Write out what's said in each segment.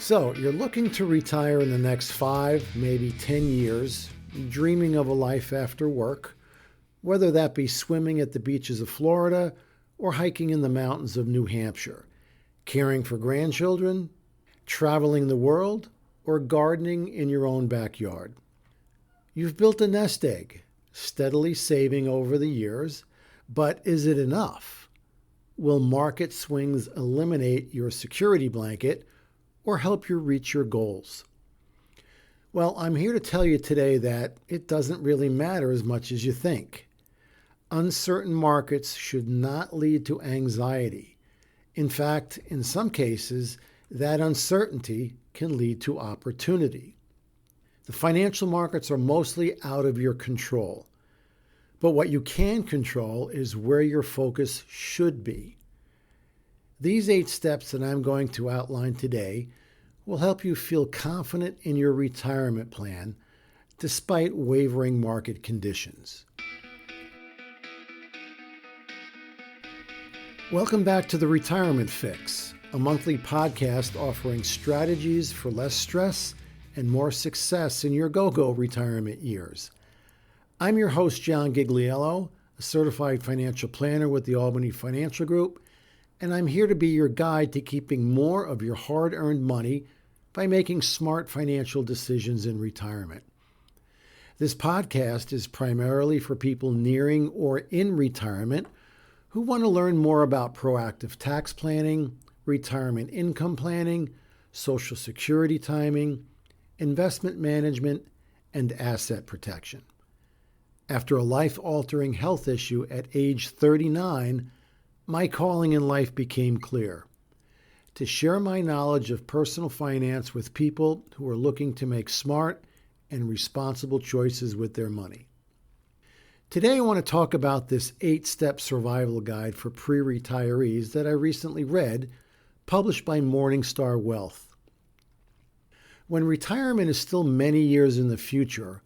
So, you're looking to retire in the next 5, maybe 10 years, dreaming of a life after work, whether that be swimming at the beaches of Florida or hiking in the mountains of New Hampshire, caring for grandchildren, traveling the world, or gardening in your own backyard. You've built a nest egg, steadily saving over the years, but is it enough? Will market swings eliminate your security blanket or help you reach your goals? Well, I'm here to tell you today that it doesn't really matter as much as you think. Uncertain markets should not lead to anxiety. In fact, in some cases, that uncertainty can lead to opportunity. The financial markets are mostly out of your control. But what you can control is where your focus should be. These 8 steps that I'm going to outline today will help you feel confident in your retirement plan despite wavering market conditions. Welcome back to the Retirement Fix, a monthly podcast offering strategies for less stress and more success in your go-go retirement years. I'm your host, John Gigliello, a certified financial planner with the Albany Financial Group, and I'm here to be your guide to keeping more of your hard-earned money by making smart financial decisions in retirement. This podcast is primarily for people nearing or in retirement who want to learn more about proactive tax planning, retirement income planning, Social Security timing, investment management, and asset protection. After a life-altering health issue at age 39, my calling in life became clear: to share my knowledge of personal finance with people who are looking to make smart and responsible choices with their money. Today I want to talk about this 8-step survival guide for pre-retirees that I recently read, published by Morningstar Wealth. When retirement is still many years in the future,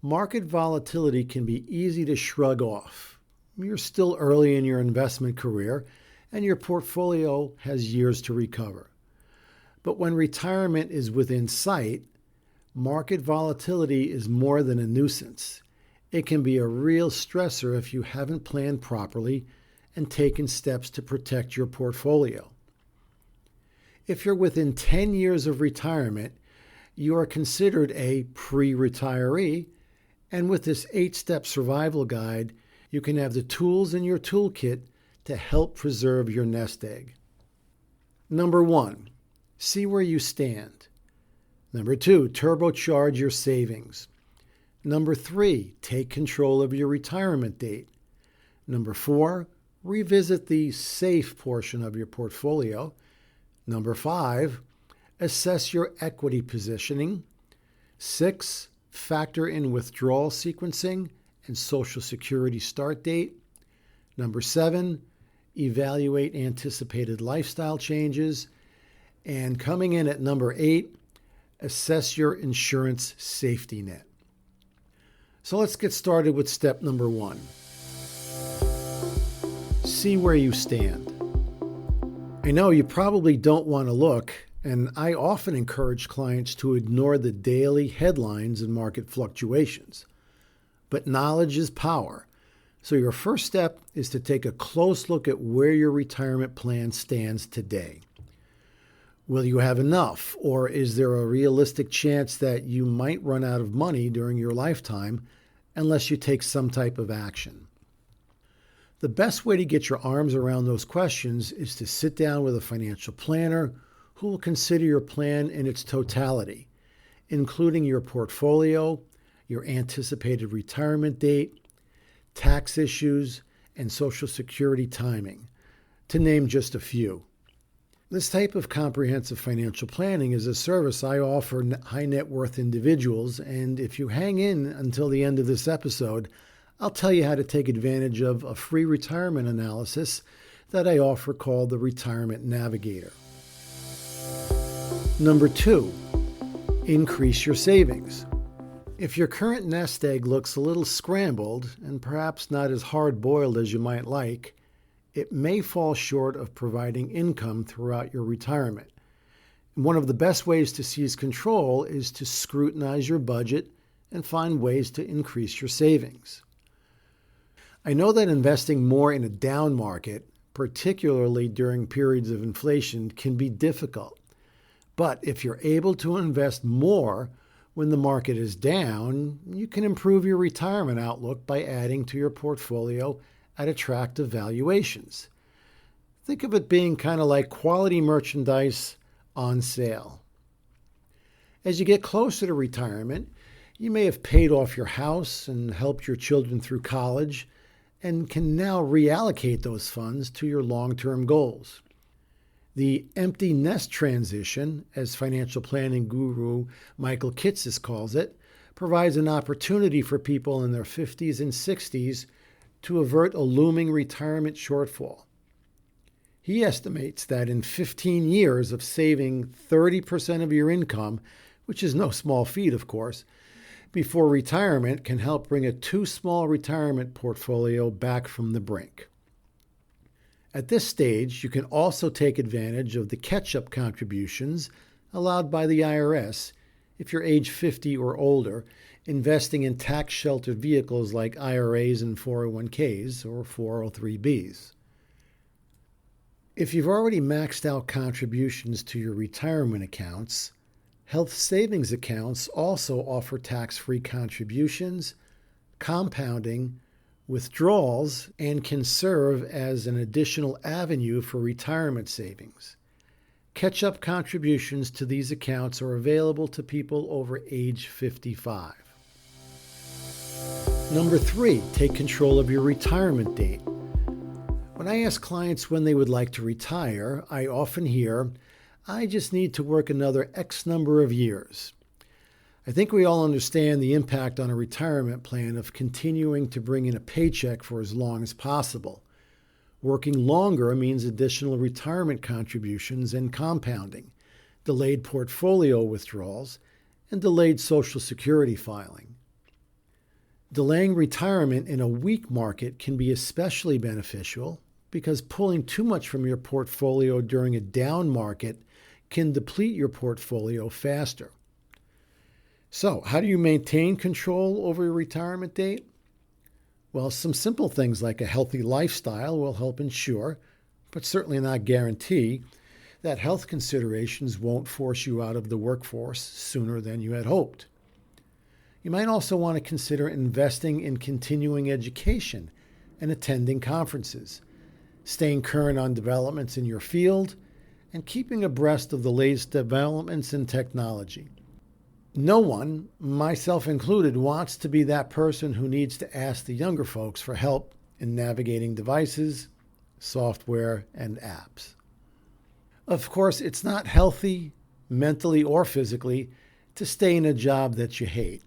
market volatility can be easy to shrug off. You're still early in your investment career, and your portfolio has years to recover. But when retirement is within sight, market volatility is more than a nuisance. It can be a real stressor if you haven't planned properly and taken steps to protect your portfolio. If you're within 10 years of retirement, you are considered a pre-retiree, and with this 8-step survival guide, you can have the tools in your toolkit to help preserve your nest egg. Number 1, see where you stand. Number 2, turbocharge your savings. Number 3, take control of your retirement date. Number 4, revisit the safe portion of your portfolio. Number 5, assess your equity positioning. 6, factor in withdrawal sequencing and Social Security start date. Number 7, evaluate anticipated lifestyle changes. And coming in at number 8, assess your insurance safety net. So let's get started with step number 1. See where you stand. I know you probably don't want to look, and I often encourage clients to ignore the daily headlines and market fluctuations. But knowledge is power. So your first step is to take a close look at where your retirement plan stands today. Will you have enough, or is there a realistic chance that you might run out of money during your lifetime unless you take some type of action? The best way to get your arms around those questions is to sit down with a financial planner who will consider your plan in its totality, including your portfolio, your anticipated retirement date, tax issues, and Social Security timing, to name just a few. This type of comprehensive financial planning is a service I offer high net worth individuals, and if you hang in until the end of this episode, I'll tell you how to take advantage of a free retirement analysis that I offer called the Retirement Navigator. Number 2, increase your savings. If your current nest egg looks a little scrambled and perhaps not as hard-boiled as you might like, it may fall short of providing income throughout your retirement. One of the best ways to seize control is to scrutinize your budget and find ways to increase your savings. I know that investing more in a down market, particularly during periods of inflation, can be difficult. But if you're able to invest more when the market is down, you can improve your retirement outlook by adding to your portfolio at attractive valuations. Think of it being kind of like quality merchandise on sale. As you get closer to retirement, you may have paid off your house and helped your children through college and can now reallocate those funds to your long-term goals. The empty nest transition, as financial planning guru Michael Kitces calls it, provides an opportunity for people in their 50s and 60s to avert a looming retirement shortfall. He estimates that in 15 years of saving 30% of your income, which is no small feat, of course, before retirement can help bring a too small retirement portfolio back from the brink. At this stage, you can also take advantage of the catch-up contributions allowed by the IRS if you're age 50 or older, investing in tax-sheltered vehicles like IRAs and 401ks or 403bs. If you've already maxed out contributions to your retirement accounts, health savings accounts also offer tax-free contributions, compounding, withdrawals, and can serve as an additional avenue for retirement savings. Catch-up contributions to these accounts are available to people over age 55. Number 3, take control of your retirement date. When I ask clients when they would like to retire, I often hear, "I just need to work another X number of years." I think we all understand the impact on a retirement plan of continuing to bring in a paycheck for as long as possible. Working longer means additional retirement contributions and compounding, delayed portfolio withdrawals, and delayed Social Security filing. Delaying retirement in a weak market can be especially beneficial because pulling too much from your portfolio during a down market can deplete your portfolio faster. So, how do you maintain control over your retirement date? Well, some simple things like a healthy lifestyle will help ensure, but certainly not guarantee, that health considerations won't force you out of the workforce sooner than you had hoped. You might also want to consider investing in continuing education and attending conferences, staying current on developments in your field, and keeping abreast of the latest developments in technology. No one, myself included, wants to be that person who needs to ask the younger folks for help in navigating devices, software, and apps. Of course, it's not healthy, mentally or physically, to stay in a job that you hate.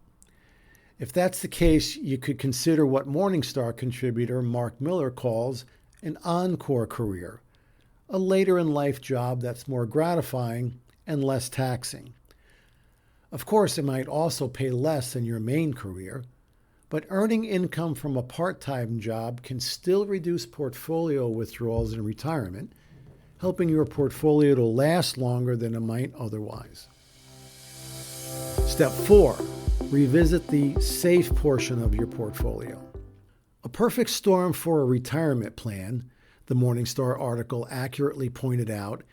If that's the case, you could consider what Morningstar contributor Mark Miller calls an encore career, a later-in-life job that's more gratifying and less taxing. Of course, it might also pay less than your main career, but earning income from a part-time job can still reduce portfolio withdrawals in retirement, helping your portfolio to last longer than it might otherwise. Step 4, revisit the safe portion of your portfolio. A perfect storm for a retirement plan, the Morningstar article accurately pointed out,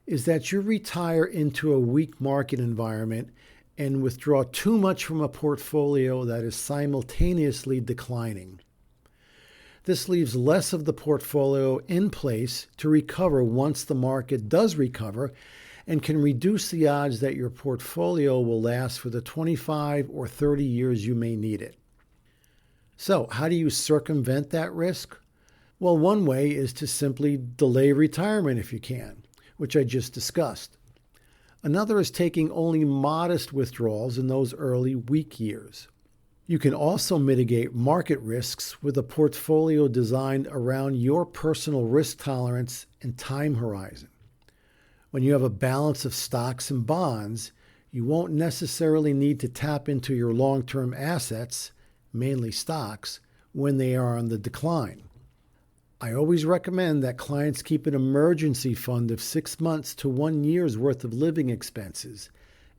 is that you retire into a weak market environment and withdraw too much from a portfolio that is simultaneously declining. This leaves less of the portfolio in place to recover once the market does recover and can reduce the odds that your portfolio will last for the 25 or 30 years you may need it. So, how do you circumvent that risk? Well, one way is to simply delay retirement if you can, which I just discussed. Another is taking only modest withdrawals in those early weak years. You can also mitigate market risks with a portfolio designed around your personal risk tolerance and time horizon. When you have a balance of stocks and bonds, you won't necessarily need to tap into your long-term assets, mainly stocks, when they are on the decline. I always recommend that clients keep an emergency fund of 6 months to 1 year's worth of living expenses.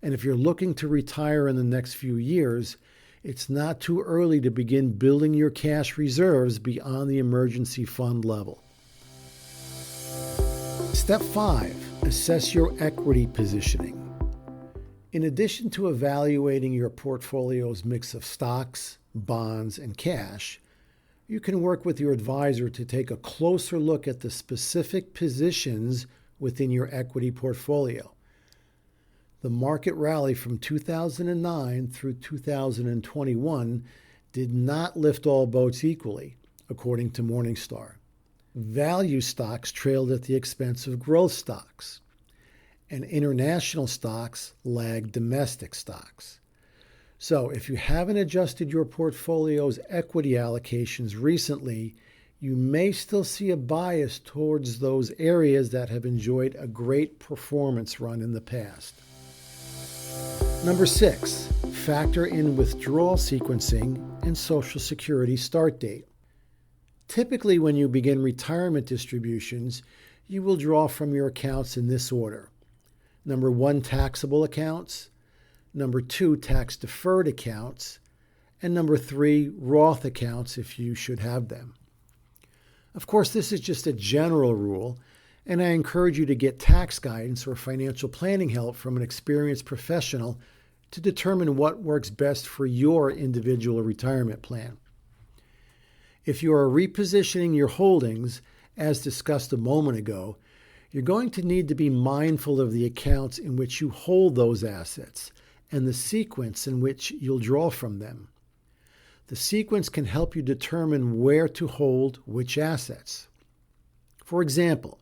And if you're looking to retire in the next few years, it's not too early to begin building your cash reserves beyond the emergency fund level. Step 5, assess your equity positioning. In addition to evaluating your portfolio's mix of stocks, bonds, and cash, you can work with your advisor to take a closer look at the specific positions within your equity portfolio. The market rally from 2009 through 2021 did not lift all boats equally, according to Morningstar. Value stocks trailed at the expense of growth stocks, and international stocks lagged domestic stocks. So if you haven't adjusted your portfolio's equity allocations recently, you may still see a bias towards those areas that have enjoyed a great performance run in the past. Number 6, factor in withdrawal sequencing and Social Security start date. Typically, when you begin retirement distributions, you will draw from your accounts in this order. Number 1, taxable accounts. Number 2, tax-deferred accounts. And number 3, Roth accounts if you should have them. Of course, this is just a general rule, and I encourage you to get tax guidance or financial planning help from an experienced professional to determine what works best for your individual retirement plan. If you are repositioning your holdings, as discussed a moment ago, you're going to need to be mindful of the accounts in which you hold those assets and the sequence in which you'll draw from them. The sequence can help you determine where to hold which assets. For example,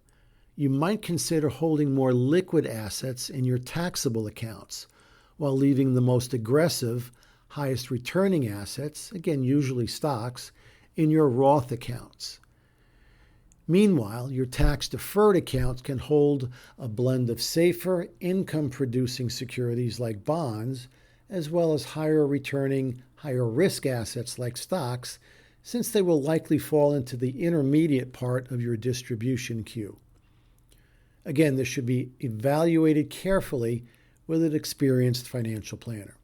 you might consider holding more liquid assets in your taxable accounts while leaving the most aggressive, highest returning assets, again usually stocks, in your Roth accounts. Meanwhile, your tax-deferred accounts can hold a blend of safer, income-producing securities like bonds, as well as higher returning, higher risk assets like stocks, since they will likely fall into the intermediate part of your distribution queue. Again, this should be evaluated carefully with an experienced financial planner.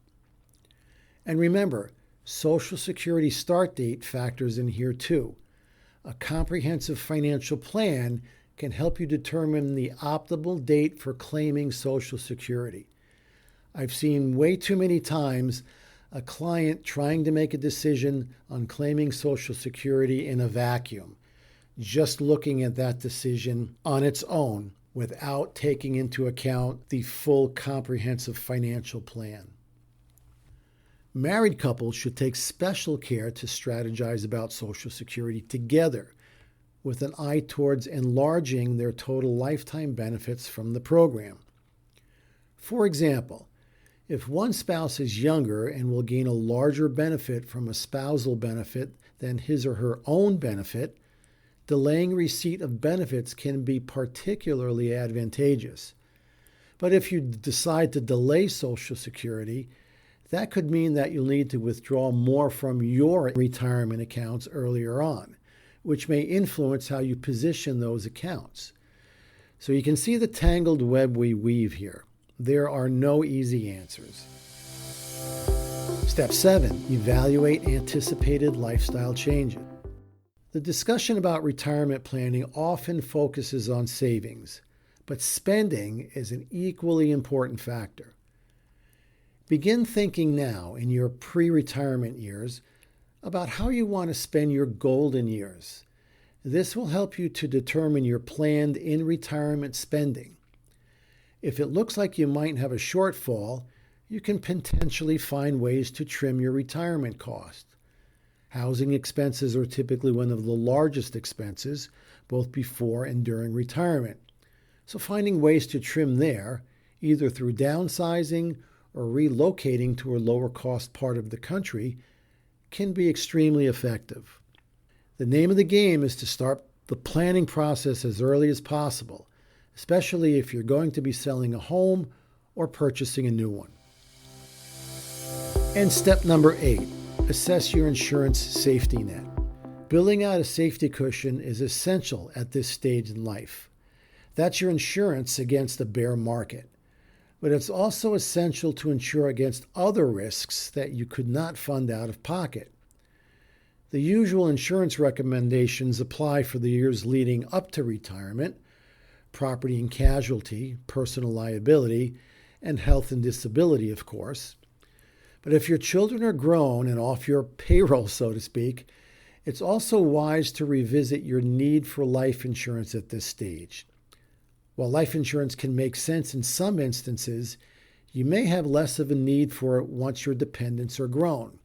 And remember, Social Security start date factors in here too. A comprehensive financial plan can help you determine the optimal date for claiming Social Security. I've seen way too many times a client trying to make a decision on claiming Social Security in a vacuum, just looking at that decision on its own without taking into account the full comprehensive financial plan. Married couples should take special care to strategize about Social Security together, with an eye towards enlarging their total lifetime benefits from the program. For example, if one spouse is younger and will gain a larger benefit from a spousal benefit than his or her own benefit, delaying receipt of benefits can be particularly advantageous. But if you decide to delay Social Security, that could mean that you'll need to withdraw more from your retirement accounts earlier on, which may influence how you position those accounts. So you can see the tangled web we weave here. There are no easy answers. Step 7, evaluate anticipated lifestyle changes. The discussion about retirement planning often focuses on savings, but spending is an equally important factor. Begin thinking now in your pre-retirement years about how you want to spend your golden years. This will help you to determine your planned in-retirement spending. If it looks like you might have a shortfall, you can potentially find ways to trim your retirement cost. Housing expenses are typically one of the largest expenses, both before and during retirement. So finding ways to trim there, either through downsizing or relocating to a lower cost part of the country, can be extremely effective. The name of the game is to start the planning process as early as possible, especially if you're going to be selling a home or purchasing a new one. And step number 8, assess your insurance safety net. Building out a safety cushion is essential at this stage in life. That's your insurance against a bear market. But it's also essential to insure against other risks that you could not fund out of pocket. The usual insurance recommendations apply for the years leading up to retirement: property and casualty, personal liability, and health and disability, of course. But if your children are grown and off your payroll, so to speak, it's also wise to revisit your need for life insurance at this stage. While life insurance can make sense in some instances, you may have less of a need for it once your dependents are grown.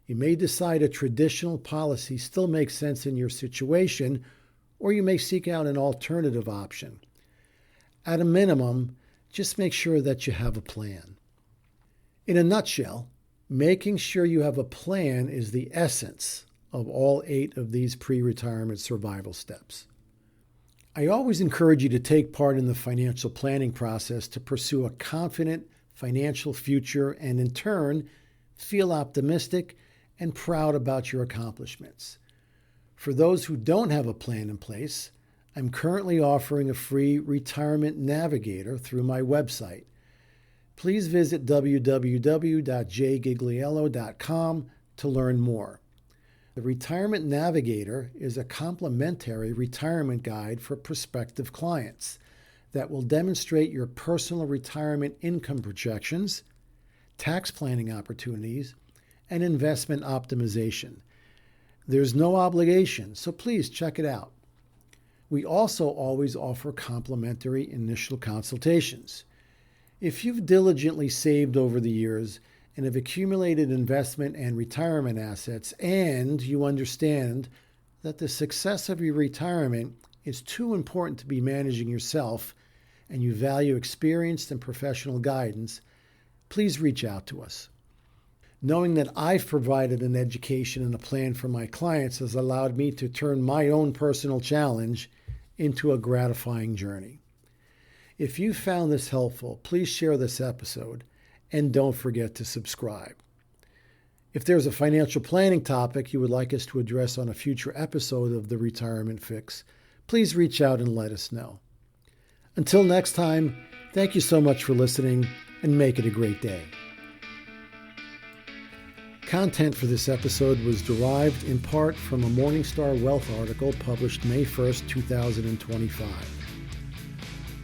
You may decide a traditional policy still makes sense in your situation, or you may seek out an alternative option. At a minimum, just make sure that you have a plan. In a nutshell, making sure you have a plan is the essence of all 8 of these pre-retirement survival steps. I always encourage you to take part in the financial planning process to pursue a confident financial future and, in turn, feel optimistic and proud about your accomplishments. For those who don't have a plan in place, I'm currently offering a free retirement navigator through my website. Please visit www.jgigliello.com to learn more. The Retirement Navigator is a complimentary retirement guide for prospective clients that will demonstrate your personal retirement income projections, tax planning opportunities, and investment optimization. There's no obligation, so please check it out. We also always offer complimentary initial consultations. If you've diligently saved over the years and have accumulated investment and retirement assets, and you understand that the success of your retirement is too important to be managing yourself, and you value experienced and professional guidance, please reach out to us. Knowing that I've provided an education and a plan for my clients has allowed me to turn my own personal challenge into a gratifying journey. If you found this helpful, please share this episode and don't forget to subscribe. If there's a financial planning topic you would like us to address on a future episode of The Retirement Fix, please reach out and let us know. Until next time, thank you so much for listening and make it a great day. Content for this episode was derived in part from a Morningstar Wealth article published May 1st, 2025.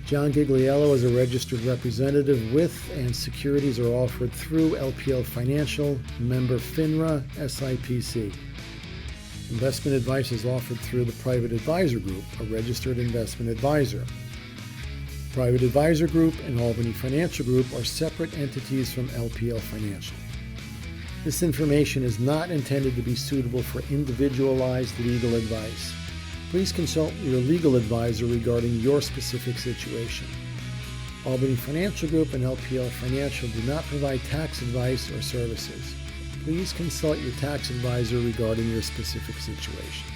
John Gigliello is a registered representative with, and securities are offered through LPL Financial, member FINRA, SIPC. Investment advice is offered through the Private Advisor Group, a registered investment advisor. Private Advisor Group and Albany Financial Group are separate entities from LPL Financial. This information is not intended to be suitable for individualized legal advice. Please consult your legal advisor regarding your specific situation. Albany Financial Group and LPL Financial do not provide tax advice or services. Please consult your tax advisor regarding your specific situation.